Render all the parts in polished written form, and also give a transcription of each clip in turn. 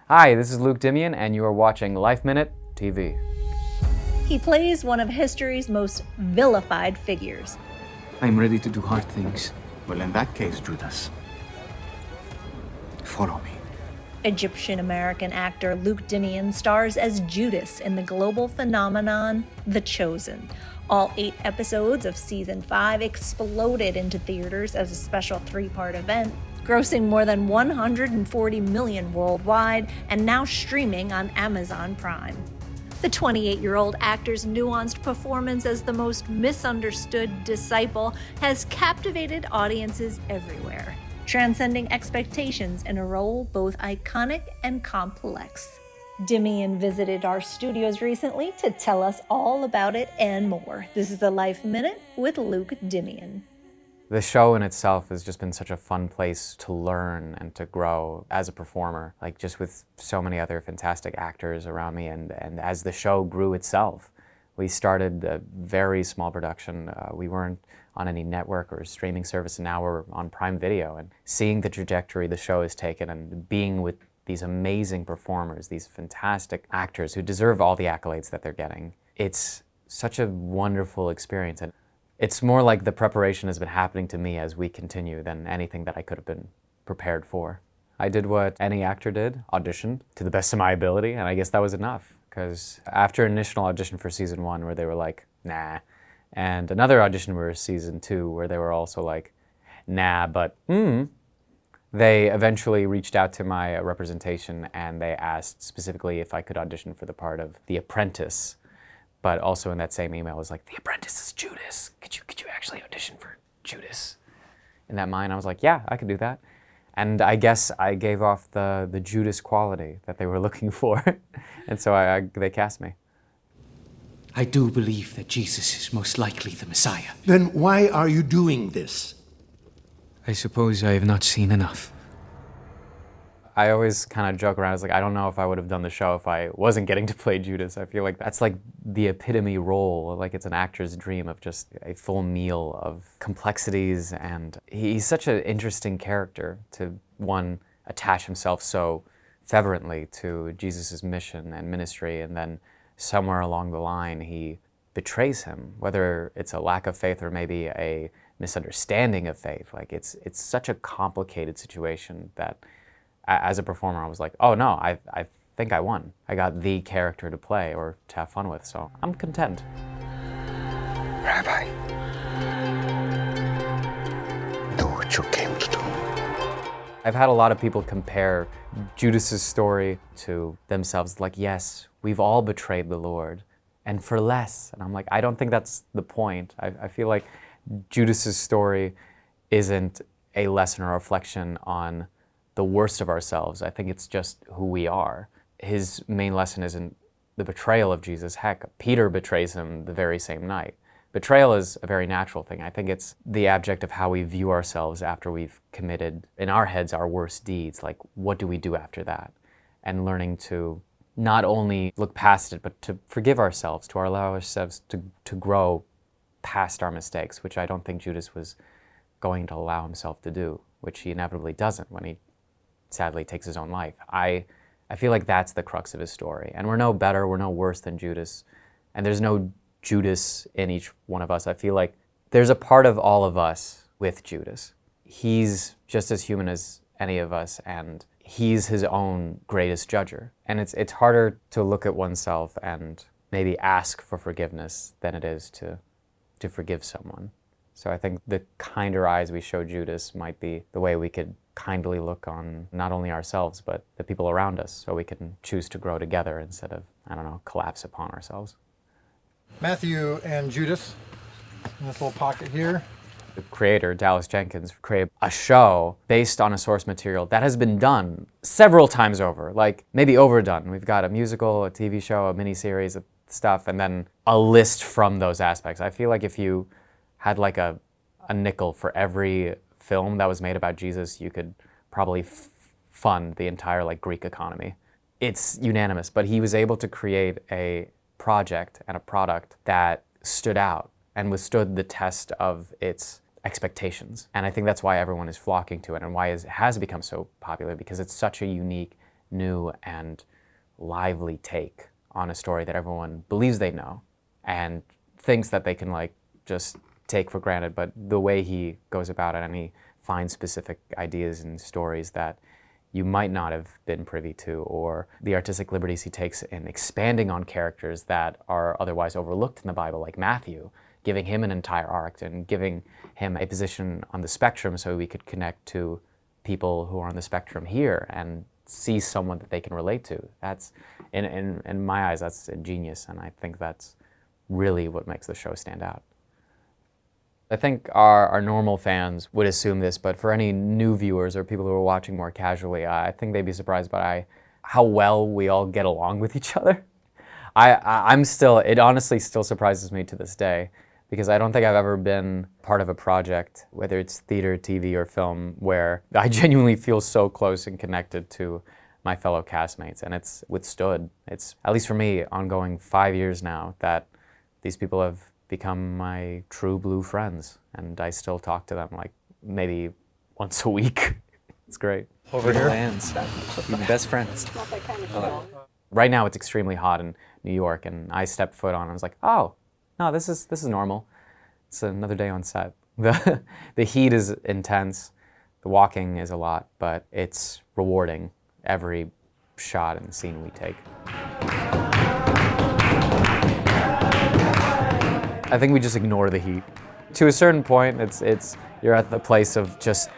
Hi, this is Luke Dimyan, and you are watching Life Minute TV. He plays one of history's most vilified figures. I'm ready to do hard things. Well, in that case, Judas, follow me. Egyptian-American actor Luke Dimyan stars as Judas in the global phenomenon The Chosen. All 8 episodes of Season 5 exploded into theaters as a special 3-part event, grossing more than $140 million worldwide and now streaming on Amazon Prime. The 28-year-old actor's nuanced performance as the most misunderstood disciple has captivated audiences everywhere, transcending expectations in a role both iconic and complex. Dimyan visited our studios recently to tell us all about it and more. This is the Life Minute with Luke Dimyan. The show in itself has just been such a fun place to learn and to grow as a performer, like just with so many other fantastic actors around me. And as the show grew itself, we started a very small production. We weren't on any network or streaming service, and now we're on Prime Video. And seeing the trajectory the show has taken and being with these amazing performers, these fantastic actors who deserve all the accolades that they're getting, it's such a wonderful experience. And it's more like the preparation has been happening to me as we continue than anything that I could have been prepared for. I did what any actor did, auditioned to the best of my ability, and I guess that was enough. Because after an initial audition for Season 1 where they were like, nah, and another audition for Season 2 where they were also like, nah, but they eventually reached out to my representation and they asked specifically if I could audition for the part of the apprentice. But also in that same email was like, the apprentice is Judas. Could you actually audition for Judas? In that mind, I was like, yeah, I could do that. And I guess I gave off the Judas quality that they were looking for. And so they cast me. I do believe that Jesus is most likely the Messiah. Then why are you doing this? I suppose I have not seen enough. I always kind of joke around. I was like, I don't know if I would have done the show if I wasn't getting to play Judas. I feel like that's like the epitome role, like it's an actor's dream of just a full meal of complexities. And he's such an interesting character to, one, attach himself so fervently to Jesus' mission and ministry, and then somewhere along the line he betrays him, whether it's a lack of faith or maybe a misunderstanding of faith. Like it's such a complicated situation that as a performer, I was like, oh no, I think I won. I got the character to play or to have fun with, so I'm content. Rabbi, do what you came to do. I've had a lot of people compare Judas's story to themselves, like, yes, we've all betrayed the Lord, and for less. And I'm like, I don't think that's the point. I feel like Judas's story isn't a lesson or reflection on the worst of ourselves. I think it's just who we are. His main lesson isn't the betrayal of Jesus. Heck, Peter betrays him the very same night. Betrayal is a very natural thing. I think it's the abject of how we view ourselves after we've committed, in our heads, our worst deeds. Like, what do we do after that? And learning to not only look past it, but to forgive ourselves, to allow ourselves to grow past our mistakes, which I don't think Judas was going to allow himself to do, which he inevitably doesn't when he sadly takes his own life. I feel like that's the crux of his story. And we're no better, we're no worse than Judas. And there's no Judas in each one of us. I feel like there's a part of all of us with Judas. He's just as human as any of us, and he's his own greatest judger. And it's harder to look at oneself and maybe ask for forgiveness than it is to forgive someone. So I think the kinder eyes we show Judas might be the way we could kindly look on not only ourselves, but the people around us, so we can choose to grow together instead of, I don't know, collapse upon ourselves. Matthew and Judas in this little pocket here. The creator, Dallas Jenkins, created a show based on a source material that has been done several times over, like maybe overdone. We've got a musical, a TV show, a miniseries of stuff, and then a list from those aspects. I feel like if you had like a nickel for every film that was made about Jesus, you could probably fund the entire like Greek economy. It's unanimous, but he was able to create a project and a product that stood out and withstood the test of its expectations. And I think that's why everyone is flocking to it and why it has become so popular, because it's such a unique new and lively take on a story that everyone believes they know and thinks that they can like just take for granted. But the way he goes about it, and he finds specific ideas and stories that you might not have been privy to, or the artistic liberties he takes in expanding on characters that are otherwise overlooked in the Bible, like Matthew, giving him an entire arc and giving him a position on the spectrum so we could connect to people who are on the spectrum here and see someone that they can relate to. That's, in my eyes, that's a genius, and I think that's really what makes the show stand out. I think our normal fans would assume this, but for any new viewers or people who are watching more casually, I think they'd be surprised by how well we all get along with each other. It honestly still surprises me to this day, because I don't think I've ever been part of a project, whether it's theater, TV, or film, where I genuinely feel so close and connected to my fellow castmates. And it's withstood, it's, at least for me, ongoing 5 years now, that these people have become my true blue friends, and I still talk to them like maybe once a week. It's great. Over here. Lands. Even best friends. Right now it's extremely hot in New York, and I stepped foot on and I was like, oh, no, this is normal. It's another day on set. The heat is intense, the walking is a lot, but it's rewarding every shot and scene we take. I think we just ignore the heat. To a certain point, it's you're at the place of just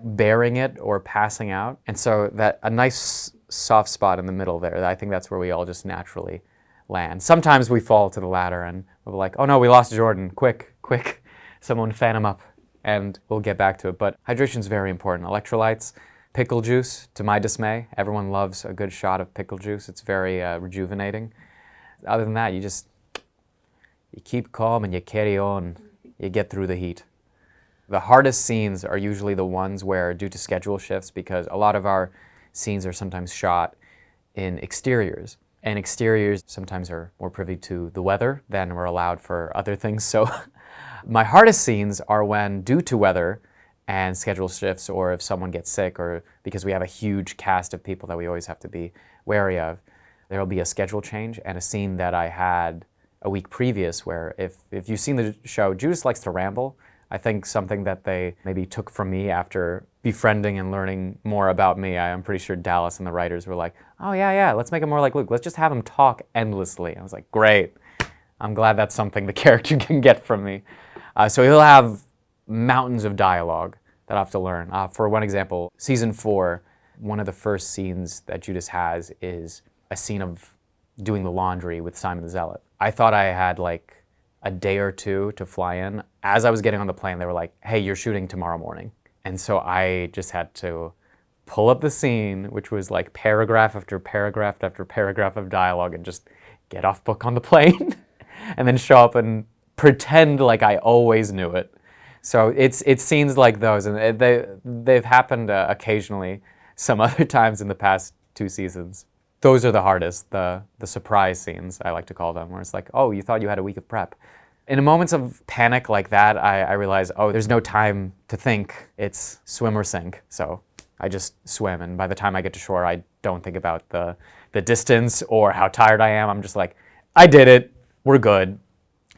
bearing it or passing out. And so that a nice soft spot in the middle there, I think that's where we all just naturally land. Sometimes we fall to the ladder and we're like, oh no, we lost Jordan, quick, someone fan him up, and we'll get back to it. But hydration is very important. Electrolytes, pickle juice, to my dismay, everyone loves a good shot of pickle juice. It's very rejuvenating. Other than that, you keep calm and you carry on. You get through the heat. The hardest scenes are usually the ones where, due to schedule shifts, because a lot of our scenes are sometimes shot in exteriors. And exteriors sometimes are more privy to the weather than we're allowed for other things. So my hardest scenes are when, due to weather and schedule shifts, or if someone gets sick, or because we have a huge cast of people that we always have to be wary of, there will be a schedule change. And a scene that I had a week previous, where if you've seen the show, Judas likes to ramble. I think something that they maybe took from me after befriending and learning more about me. I'm pretty sure Dallas and the writers were like, oh yeah, let's make him more like Luke. Let's just have him talk endlessly. I was like, great. I'm glad that's something the character can get from me. So he'll have mountains of dialogue that I have to learn. For one example, season 4, one of the first scenes that Judas has is a scene of doing the laundry with Simon the Zealot. I thought I had like a day or two to fly in. As I was getting on the plane, they were like, hey, you're shooting tomorrow morning. And so I just had to pull up the scene, which was like paragraph after paragraph after paragraph of dialogue, and just get off book on the plane and then show up and pretend like I always knew it. So it's scenes like those, and they've happened occasionally some other times in the past 2 seasons. Those are the hardest, the surprise scenes, I like to call them, where it's like, oh, you thought you had a week of prep. In moments of panic like that, I realize, oh, there's no time to think. It's swim or sink. So I just swim, and by the time I get to shore, I don't think about the distance or how tired I am. I'm just like, I did it, we're good.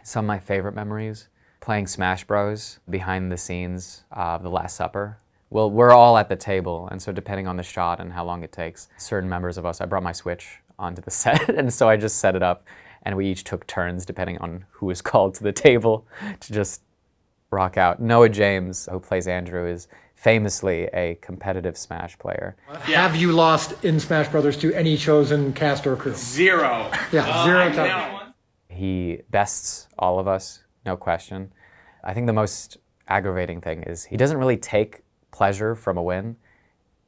Some of my favorite memories, playing Smash Bros. Behind the scenes of The Last Supper. Well, we're all at the table, and so depending on the shot and how long it takes, certain members of us, I brought my Switch onto the set, and so I just set it up, and we each took turns, depending on who was called to the table, to just rock out. Noah James, who plays Andrew, is famously a competitive Smash player. Have you lost in Smash Brothers to any chosen cast or crew? 0. Yeah, 0 times. He bests all of us, no question. I think the most aggravating thing is he doesn't really take pleasure from a win.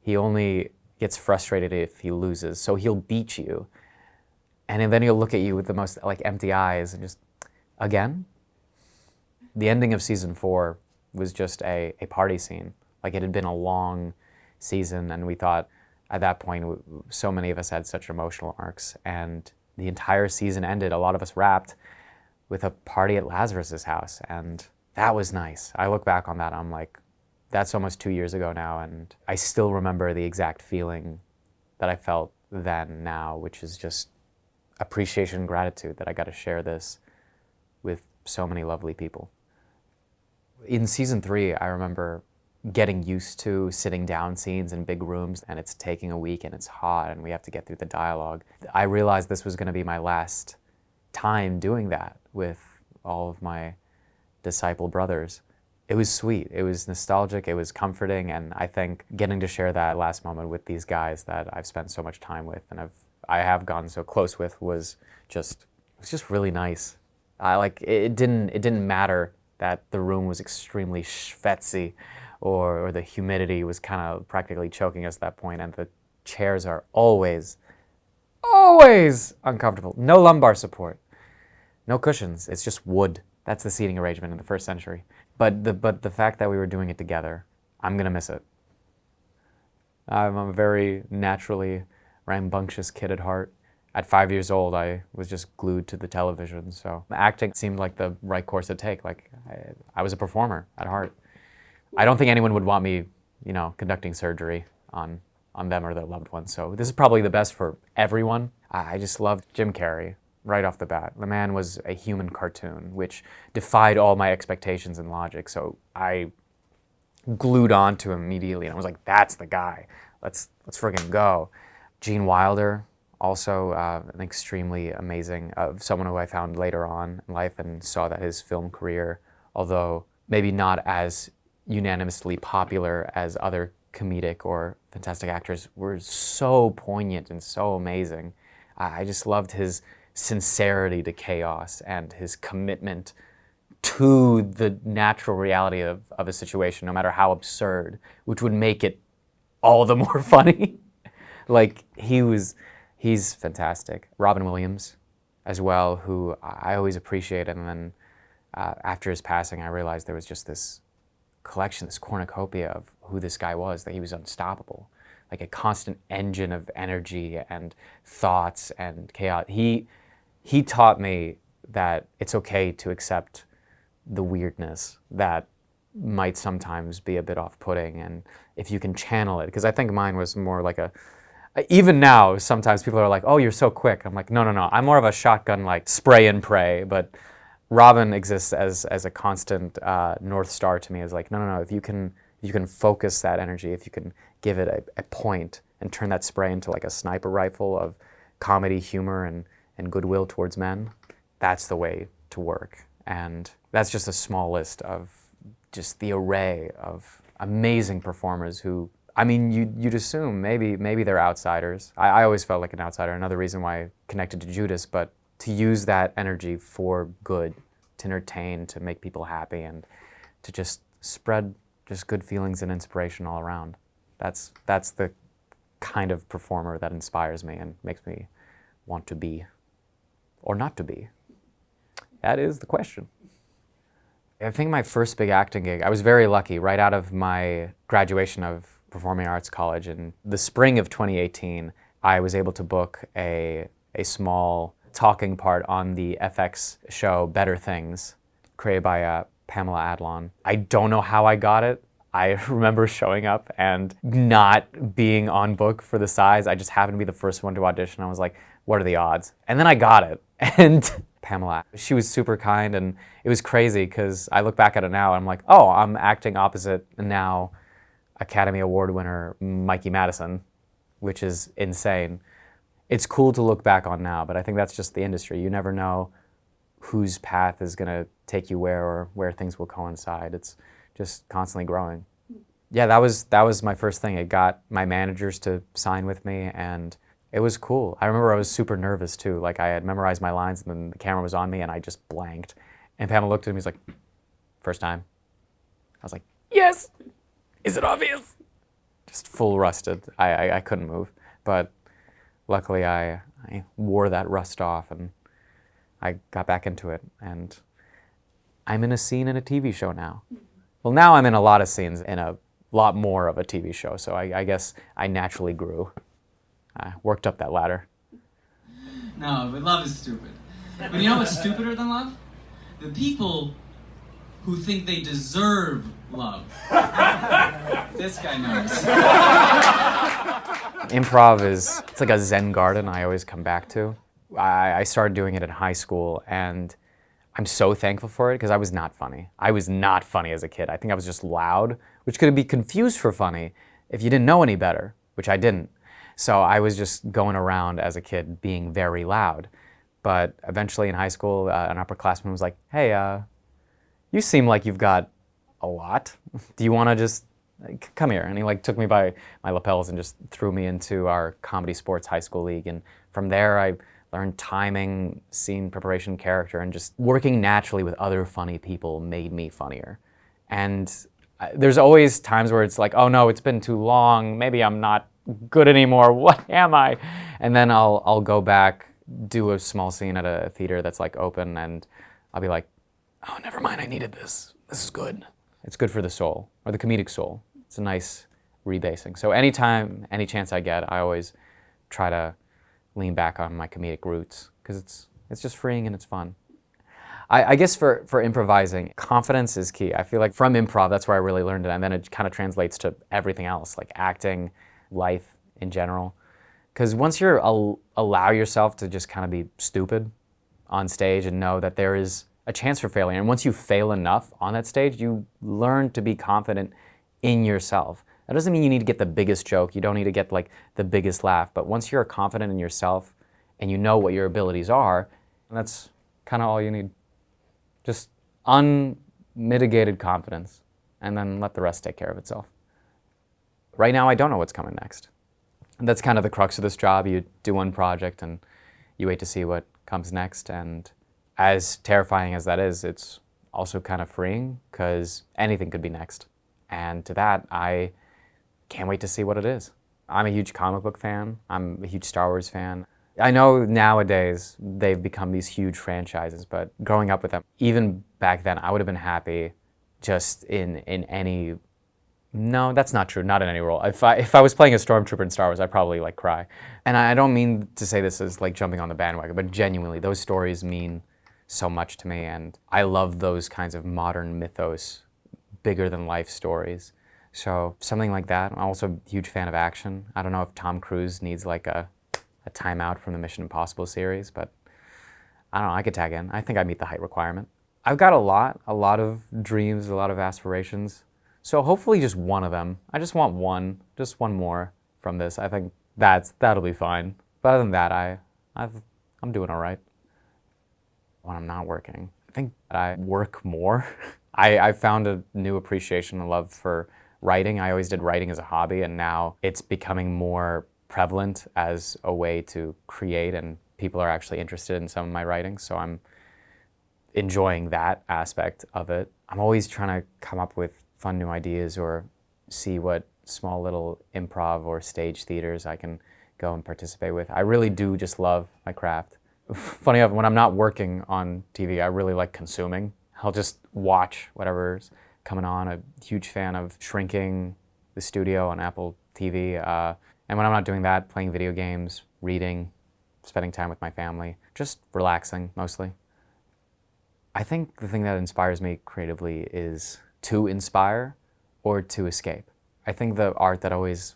He only gets frustrated if he loses. So he'll beat you, and then he'll look at you with the most like empty eyes and just, again? The ending of season 4 was just a party scene. Like, it had been a long season, and we thought at that point, so many of us had such emotional arcs, and the entire season ended, a lot of us wrapped, with a party at Lazarus's house, and that was nice. I look back on that, I'm like, that's almost 2 years ago now, and I still remember the exact feeling that I felt than now, which is just appreciation and gratitude that I got to share this with so many lovely people. In season 3, I remember getting used to sitting down scenes in big rooms, and it's taking a week and it's hot and we have to get through the dialogue. I realized this was going to be my last time doing that with all of my disciple brothers. It was sweet, it was nostalgic, it was comforting, and I think getting to share that last moment with these guys that I've spent so much time with and I have gotten so close with was just really nice. It didn't matter that the room was extremely schwetzy or the humidity was kind of practically choking us at that point, and the chairs are always uncomfortable. No lumbar support, no cushions, it's just wood. That's the seating arrangement in the first century. But the fact that we were doing it together, I'm gonna miss it. I'm a very naturally rambunctious kid at heart. At 5 years old, I was just glued to the television, so acting seemed like the right course to take. I was a performer at heart. I don't think anyone would want me, conducting surgery on them or their loved ones, so this is probably the best for everyone. I just loved Jim Carrey right off the bat. The man was a human cartoon, which defied all my expectations and logic, so I glued on to him immediately, and I was like, that's the guy. Let's friggin' go. Gene Wilder, also an extremely amazing, someone who I found later on in life and saw that his film career, although maybe not as unanimously popular as other comedic or fantastic actors, were so poignant and so amazing. I just loved his sincerity to chaos and his commitment to the natural reality of a situation, no matter how absurd, which would make it all the more funny. He's fantastic. Robin Williams as well, who I always appreciated, and then after his passing, I realized there was just this collection, this cornucopia of who this guy was, that he was unstoppable, like a constant engine of energy and thoughts and chaos. He taught me that it's okay to accept the weirdness that might sometimes be a bit off-putting, and if you can channel it, because I think mine was more like even now, sometimes people are like, oh, you're so quick. I'm like, no. I'm more of a shotgun, spray and pray, but Robin exists as a constant North Star to me. Is like, no. If you can focus that energy, if you can give it a point and turn that spray into like a sniper rifle of comedy, humor, and goodwill towards men, that's the way to work. And that's just a small list of just the array of amazing performers who, you'd assume maybe they're outsiders. I always felt like an outsider. Another reason why I connected to Judas, but to use that energy for good, to entertain, to make people happy, and to just spread just good feelings and inspiration all around. That's the kind of performer that inspires me and makes me want to be, or not to be. That is the question. I think my first big acting gig, I was very lucky. Right out of my graduation of Performing Arts College in the spring of 2018, I was able to book a small talking part on the FX show Better Things, created by Pamela Adlon. I don't know how I got it. I remember showing up and not being on book for the size. I just happened to be the first one to audition. I was like, what are the odds? And then I got it. And Pamela, she was super kind, and it was crazy because I look back at it now and I'm like, oh, I'm acting opposite now Academy Award winner Mikey Madison, which is insane. It's cool to look back on now, but I think that's just the industry. You never know whose path is gonna take you where, or where things will coincide. It's just constantly growing. Yeah, that was my first thing. It got my managers to sign with me, and it was cool. I remember I was super nervous too. Like, I had memorized my lines, and then the camera was on me, and I just blanked. And Pamela looked at me, and was like, first time. I was like, yes! Is it obvious? Just full rusted. I couldn't move. But luckily I wore that rust off, and I got back into it. And I'm in a scene in a TV show now. Well, now I'm in a lot of scenes in a lot more of a TV show, so I guess I naturally grew. I worked up that ladder. No, but love is stupid. But you know what's stupider than love? The people who think they deserve love. This guy knows. Improv it's like a Zen garden I always come back to. I started doing it in high school, and I'm so thankful for it because I was not funny. I was not funny as a kid. I think I was just loud, which could be confused for funny if you didn't know any better, which I didn't. So I was just going around as a kid being very loud. But eventually in high school, an upperclassman was like, hey, you seem like you've got a lot. Do you want to just come here? And he like took me by my lapels and just threw me into our comedy sports high school league. And from there, I learned timing, scene preparation, character, and just working naturally with other funny people made me funnier. And there's always times where it's like, oh no, it's been too long. Maybe I'm not good anymore. What am I? And then I'll go back, do a small scene at a theater that's like open, and I'll be like, oh, never mind, I needed this. This is good. It's good for the soul, or the comedic soul. It's a nice rebasing. So anytime, any chance I get, I always try to lean back on my comedic roots because it's just freeing and it's fun. I guess for improvising, confidence is key. I feel like from improv, that's where I really learned it, and then it kind of translates to everything else, like acting, life in general. Because once you allow yourself to just kind of be stupid on stage and know that there is a chance for failure, and once you fail enough on that stage, you learn to be confident in yourself. That doesn't mean you need to get the biggest joke, you don't need to get like the biggest laugh, but once you're confident in yourself and you know what your abilities are, that's kind of all you need. Just unmitigated confidence, and then let the rest take care of itself. Right now, I don't know what's coming next. And that's kind of the crux of this job. You do one project and you wait to see what comes next, and as terrifying as that is, it's also kind of freeing because anything could be next. And to that, I can't wait to see what it is. I'm a huge comic book fan. I'm a huge Star Wars fan. I know nowadays they've become these huge franchises, but growing up with them, even back then, I would have been happy just in any... No, that's not true, not in any role. If I was playing a stormtrooper in Star Wars, I'd probably like cry. And I don't mean to say this as like jumping on the bandwagon, but genuinely, those stories mean so much to me, and I love those kinds of modern mythos, bigger than life stories. So something like that. I'm also a huge fan of action. I don't know if Tom Cruise needs like a timeout from the Mission Impossible series, but I don't know, I could tag in. I think I meet the height requirement. I've got a lot of dreams, a lot of aspirations. So hopefully just one of them. I just want one more from this. I think that'll be fine. But other than that, I'm doing all right. When I'm not working, I think that I work more. I found a new appreciation and love for writing. I always did writing as a hobby, and now it's becoming more prevalent as a way to create, and people are actually interested in some of my writing, so I'm enjoying that aspect of it. I'm always trying to come up with fun new ideas or see what small little improv or stage theaters I can go and participate with. I really do just love my craft. Funny enough, when I'm not working on TV, I really like consuming. I'll just watch whatever's coming on. I'm a huge fan of Shrinking, the studio on Apple TV. And when I'm not doing that, playing video games, reading, spending time with my family, just relaxing mostly. I think the thing that inspires me creatively is to inspire or to escape. I think the art that always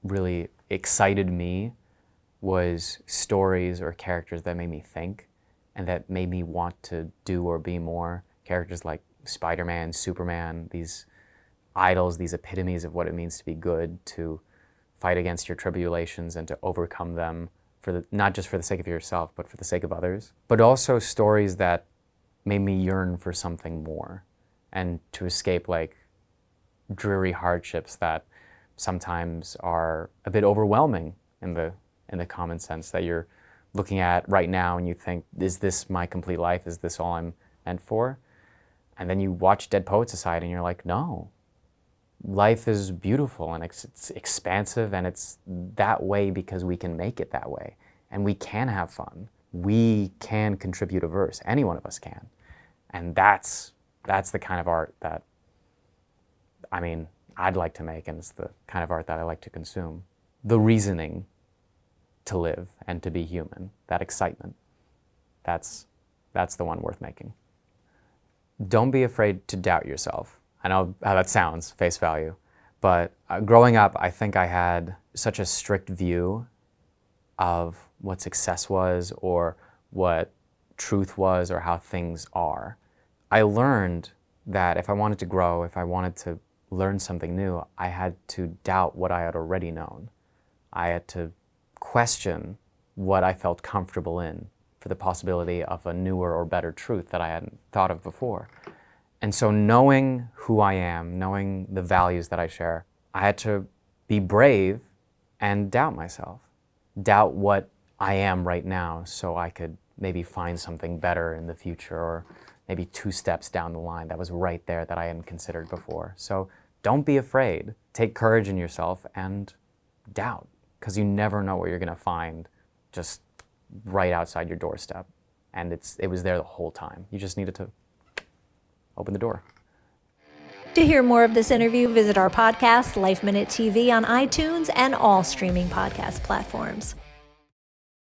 really excited me was stories or characters that made me think and that made me want to do or be more. Characters like Spider-Man, Superman, these idols, these epitomes of what it means to be good, to fight against your tribulations and to overcome them, not just for the sake of yourself, but for the sake of others. But also stories that made me yearn for something more and to escape like dreary hardships that sometimes are a bit overwhelming in the common sense that you're looking at right now and you think, is this my complete life? Is this all I'm meant for? And then you watch Dead Poet Society and you're like, no, life is beautiful and it's expansive and it's that way because we can make it that way. And we can have fun. We can contribute a verse. Any one of us can. And that's the kind of art that, I mean, I'd like to make, and it's the kind of art that I like to consume. The reasoning to live and to be human, that excitement, that's the one worth making. Don't be afraid to doubt yourself. I know how that sounds, face value, but growing up, I think I had such a strict view of what success was or what truth was or how things are. I learned that if I wanted to grow, if I wanted to learn something new, I had to doubt what I had already known. I had to question what I felt comfortable in for the possibility of a newer or better truth that I hadn't thought of before. And so knowing who I am, knowing the values that I share, I had to be brave and doubt myself. Doubt what I am right now so I could maybe find something better in the future, or maybe 2 steps down the line that was right there that I hadn't considered before. So don't be afraid. Take courage in yourself and doubt, because you never know what you're going to find just right outside your doorstep. And it was there the whole time. You just needed to open the door. To hear more of this interview, visit our podcast, Life Minute TV, on iTunes and all streaming podcast platforms.